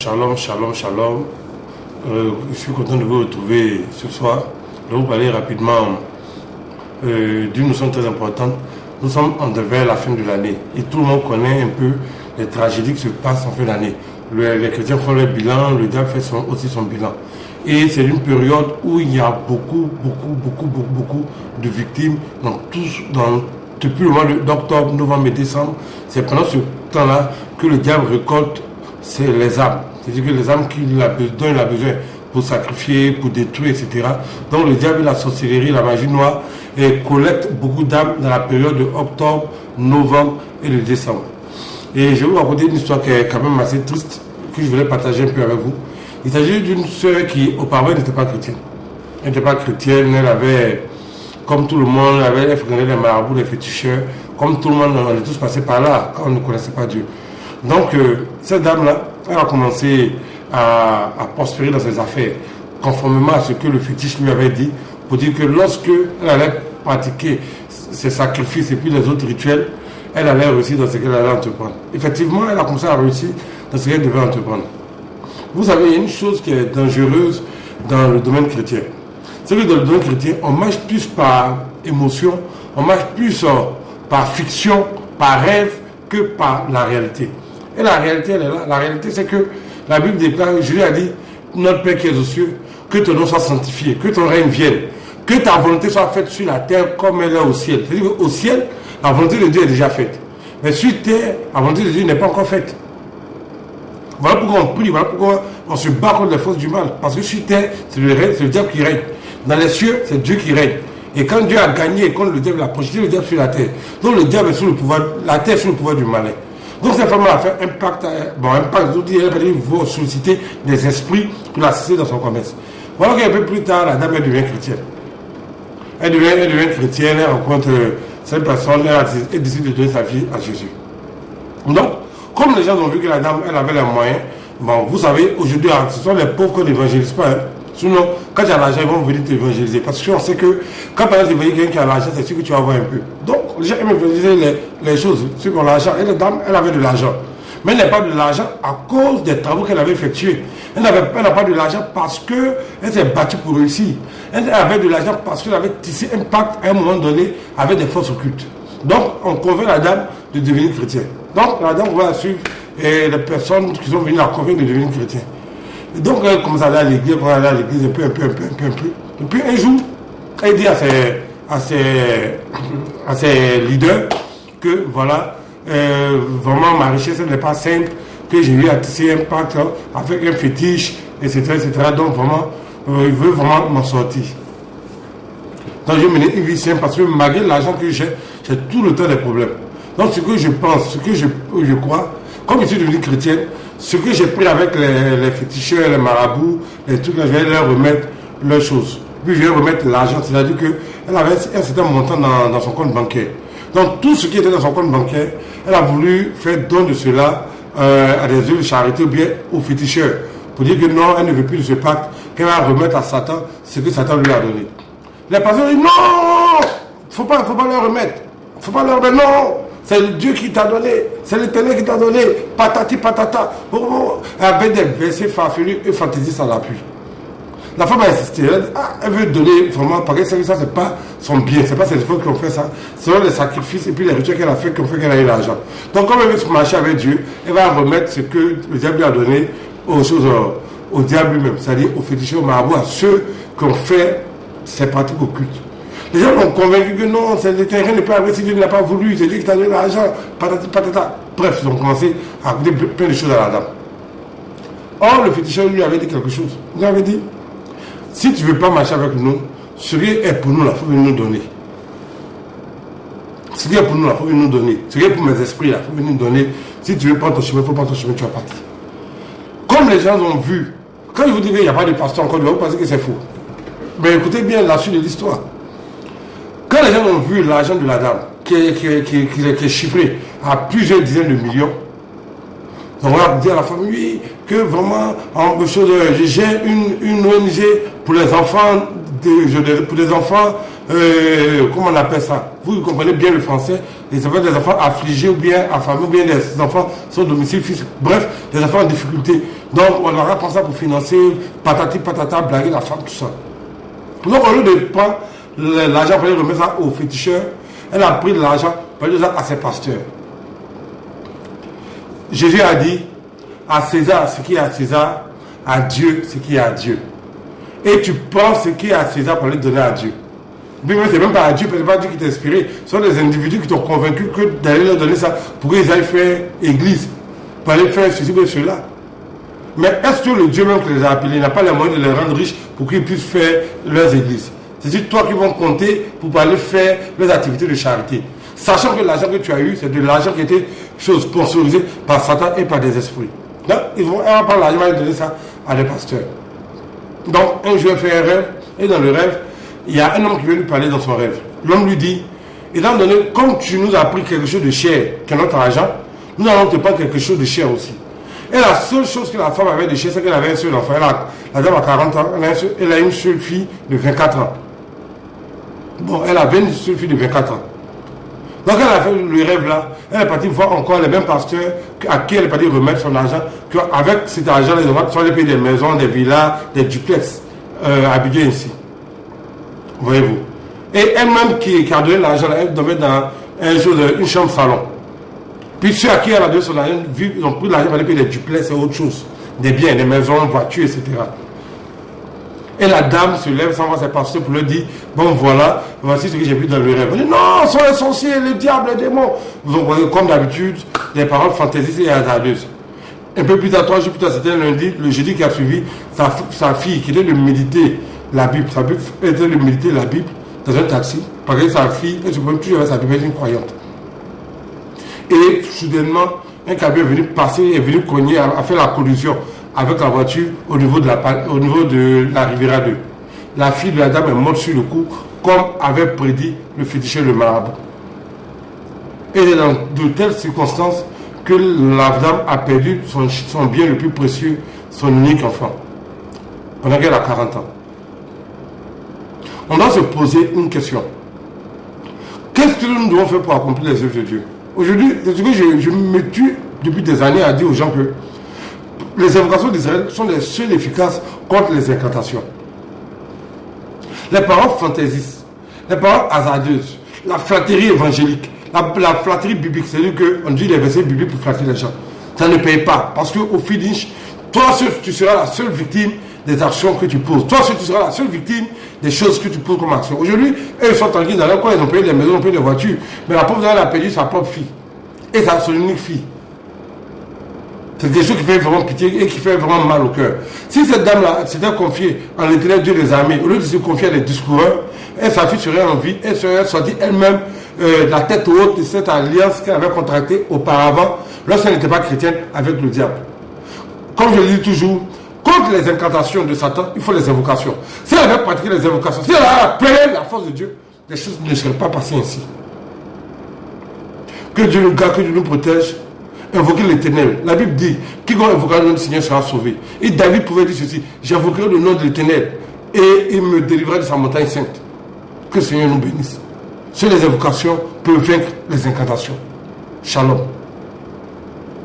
Shalom, shalom, shalom. Je suis content de vous retrouver ce soir. Je vais vous parler rapidement d'une notion très importante. Nous sommes vers la fin de l'année et tout le monde connaît un peu les tragédies qui se passent en fin d'année. Les chrétiens font leur bilan, le diable fait aussi son bilan. Et c'est une période où il y a beaucoup de victimes depuis le mois d'octobre, novembre et décembre. C'est pendant ce temps-là que le diable récolte les âmes. C'est-à-dire que les âmes dont il a besoin pour sacrifier, pour détruire, etc. Donc le diable, la sorcellerie, la magie noire, collecte beaucoup d'âmes dans la période de octobre, novembre et de décembre. Et je vais vous raconter une histoire qui est quand même assez triste, que je voulais partager un peu avec vous. Il s'agit d'une sœur qui auparavant n'était pas chrétienne. Elle n'était pas chrétienne, elle avait, comme tout le monde, elle fréquentait les marabouts, les féticheurs, comme tout le monde, on est tous passés par là quand on ne connaissait pas Dieu. Donc, cette dame-là, elle a commencé à prospérer dans ses affaires, conformément à ce que le fétiche lui avait dit, pour dire que lorsque elle allait pratiquer ses sacrifices et puis les autres rituels, elle allait réussir dans ce qu'elle allait entreprendre. Effectivement, elle a commencé à réussir dans ce qu'elle devait entreprendre. Vous savez, il y a une chose qui est dangereuse dans le domaine chrétien. C'est que dans le domaine chrétien, on marche plus par émotion, on marche plus par fiction, par rêve, que par la réalité. Et la réalité, elle est là. La réalité, c'est que la Bible déclare, Jésus a dit, notre Père qui est aux cieux, que ton nom soit sanctifié, que ton règne vienne, que ta volonté soit faite sur la terre comme elle est au ciel. C'est-à-dire qu'au ciel, la volonté de Dieu est déjà faite. Mais sur terre, la volonté de Dieu n'est pas encore faite. Voilà pourquoi on prie, voilà pourquoi on se bat contre les forces du mal. Parce que sur terre, c'est le diable qui règne. Dans les cieux, c'est Dieu qui règne. Et quand Dieu a gagné, quand le diable a projeté le diable sur la terre, donc le diable est sous le pouvoir, la terre est sous le pouvoir du malin. Donc cette femme a fait impact, elle va solliciter des esprits pour l'assister dans son commerce. Voilà qu'un peu plus tard, la dame elle devient chrétienne. Elle devient chrétienne, elle rencontre cette personne, elle décide de donner sa vie à Jésus. Donc, comme les gens ont vu que la dame, elle avait les moyens, bon, vous savez, aujourd'hui, ce sont les pauvres qu'on n'évangélise pas. Sinon, quand tu as l'argent, ils vont venir t'évangéliser. Parce qu'on sait que quand par exemple, tu vois quelqu'un qui a l'argent, c'est sûr que tu vas avoir un peu. Donc, les gens aiment évangéliser les choses, ceux qui ont l'argent. Et la dame, elle avait de l'argent. Mais elle n'a pas de l'argent à cause des travaux qu'elle avait effectués. Elle n'a pas de l'argent parce qu'elle s'est battue pour réussir. Elle avait de l'argent parce qu'elle avait tissé un pacte à un moment donné avec des forces occultes. Donc, on convainc la dame de devenir chrétienne. Donc, la dame va suivre les personnes qui sont venues la convaincre de devenir chrétienne. Et donc, elle commence à aller à l'église, un peu. Et puis, un jour, elle dit à ses leaders que, voilà, vraiment, ma richesse n'est pas simple, que j'ai eu à tisser un pacte avec un fétiche, etc. Donc, vraiment, il veut vraiment m'en sortir. Donc, je mener une vie simple parce que malgré l'argent que j'ai tout le temps des problèmes. Donc, ce que je pense, ce que je crois, comme je suis devenu chrétienne, ce que j'ai pris avec les féticheurs, les marabouts, les trucs, je vais leur remettre leurs choses. Puis je vais remettre l'argent, c'est-à-dire qu'elle avait un certain montant dans son compte bancaire. Donc tout ce qui était dans son compte bancaire, elle a voulu faire don de cela à des œuvres de charité ou bien aux féticheurs. Pour dire que non, elle ne veut plus de ce pacte, qu'elle va remettre à Satan ce que Satan lui a donné. Les personnes disent non, faut pas leur remettre. Faut pas leur remettre, non. C'est Dieu qui t'a donné, c'est l'Éternel qui t'a donné, patati patata, avec des versets farfelus et fantaisistes à l'appui. La femme a insisté, elle veut donner vraiment, parce que ça c'est pas son bien, c'est pas ses efforts qui ont fait ça, c'est les sacrifices et puis les rituels qu'elle a fait qui ont fait qu'elle a eu l'argent. Donc comme elle veut se marcher avec Dieu, elle va remettre ce que le diable lui a donné aux choses, au diable lui-même, c'est-à-dire aux féticheurs, aux marabouts, à ceux qui ont fait ces pratiques occultes. Les gens l'ont convaincu que non, c'est l'Éternel ne peut arriver si Dieu n'a pas voulu, c'est Dieu qui t'a donné l'argent, patati patata. Bref, ils ont commencé à dire plein de choses à la dame. Or, le féticheur lui avait dit quelque chose. Il lui avait dit, si tu ne veux pas marcher avec nous, ce qui est pour nous, il faut venir nous donner. Ce qui est pour nous, il faut venir nous donner. Ce qui est pour mes esprits, il faut venir nous donner. Si tu veux prendre ton chemin, il faut prendre ton chemin, tu vas partir. Comme les gens ont vu, quand je vous dis qu'il n'y a pas de pasteur encore, vous pensez que c'est faux. Mais écoutez bien la suite de l'histoire. Quand les gens ont vu l'argent de la dame, qui est chiffré à plusieurs dizaines de millions, on va dire à la famille que vraiment, j'ai une ONG pour les enfants, comment on appelle ça? Vous comprenez bien le français. Et ça peut être des enfants affligés ou bien affamés, ou bien des enfants sans domicile fixe. Bref, des enfants en difficulté. Donc, on aura pensé ça pour financer patati patata, blaguer la femme, tout ça. Donc, au lieu de prendre l'argent pour aller remettre ça aux féticheurs, elle a pris de l'argent pour aller donner ça à ses pasteurs. Jésus a dit à César ce qui est à César, à Dieu ce qui est à Dieu. Et tu penses ce qui est à César pour aller donner à Dieu. Mais c'est même pas à Dieu, parce que c'est pas Dieu qui t'a inspiré. Ce sont des individus qui t'ont convaincu que d'aller leur donner ça pour qu'ils aillent faire église, pour aller faire ceci ou cela. Mais est-ce que le Dieu même qui les a appelés n'a pas les moyens de les rendre riches pour qu'ils puissent faire leurs églises? C'est toi qui vont compter pour aller faire leurs activités de charité. Sachant que l'argent que tu as eu, c'est de l'argent qui était sponsorisé par Satan et par des esprits. Donc, ils vont prendre l'argent et donner ça à des pasteurs. Donc, un jour, fait un rêve, et dans le rêve, il y a un homme qui veut lui parler dans son rêve. L'homme lui dit, étant donné, comme tu nous as pris quelque chose de cher, qui est notre argent, nous allons te prendre quelque chose de cher aussi. Et la seule chose que la femme avait de cher, c'est qu'elle avait un seul enfant. La dame a 40 ans, elle a une seule fille de 24 ans. Bon, elle avait une seule fille de 24 ans. Donc elle a fait le rêve là, elle est partie voir encore les mêmes pasteurs à qui elle est partie remettre son argent, qu'avec cet argent, les enfants sont allés payer des maisons, des villas, des duplex, habillés ainsi. Voyez-vous. Et elle-même qui a donné l'argent, elle dormait dans une chambre salon. Puis ceux à qui elle a donné son argent, ils ont pris l'argent pour aller payer des duplex et autre chose. Des biens, des maisons, voitures, etc. Et la dame se lève sans voir ses pasteurs pour leur dire, bon voilà, voici ce que j'ai vu dans le rêve. Elle dit, non, ce sont les sorciers, les diables, les démons. Vous voyez, comme d'habitude, des paroles fantaisistes et hasardeuses. Un peu plus tard, 3 jours plus tard, c'était lundi, le jeudi qui a suivi, sa fille qui était de méditer la Bible. Sa Bible était de méditer la Bible dans un taxi. Parce que sa fille, elle se promène toujours avec sa Bible, elle est une croyante. Et soudainement, un camion est venu passer, est venu cogner, a fait la collision avec la voiture au niveau de la Riviera 2. La fille de la dame est morte sur le coup, comme avait prédit le féticheur le marabout. Et c'est dans de telles circonstances que la dame a perdu son bien le plus précieux, son unique enfant, pendant qu'elle a 40 ans. On doit se poser une question. Qu'est-ce que nous devons faire pour accomplir les œuvres de Dieu? Aujourd'hui, c'est ce que je me tue depuis des années à dire aux gens que les invocations d'Israël sont les seules efficaces contre les incantations. Les paroles fantaisistes, les paroles hasardeuses, la flatterie évangélique, la flatterie biblique, c'est-à-dire qu'on dit des versets bibliques pour flatter les gens. Ça ne paye pas, parce qu'au finish, toi seul, tu seras la seule victime des actions que tu poses. Toi seul, tu seras la seule victime des choses que tu poses comme action. Aujourd'hui, eux, ils sont tranquilles dans leur coin, ils ont payé des maisons, ils ont payé des voitures, mais la pauvre dame a perdu sa propre fille. Et son unique fille. C'est quelque chose qui fait vraiment pitié et qui fait vraiment mal au cœur. Si cette dame-là s'était confiée en l'Éternel Dieu des armées, au lieu de se confier à des discoureurs, sa fille serait en vie, elle serait sortie elle-même la tête haute de cette alliance qu'elle avait contractée auparavant, lorsqu'elle n'était pas chrétienne avec le diable. Comme je le dis toujours, contre les incantations de Satan, il faut les invocations. Si elle avait pratiqué les invocations, si elle avait appelé la force de Dieu, les choses ne seraient pas passées ainsi. Que Dieu nous garde, que Dieu nous protège. Invoquer l'Éternel. La Bible dit, quiconque invoquera le nom du Seigneur sera sauvé. Et David pouvait dire ceci, j'invoquerai le nom de l'Éternel et il me délivrera de sa montagne sainte. Que le Seigneur nous bénisse. Seules les invocations peuvent vaincre les incantations. Shalom.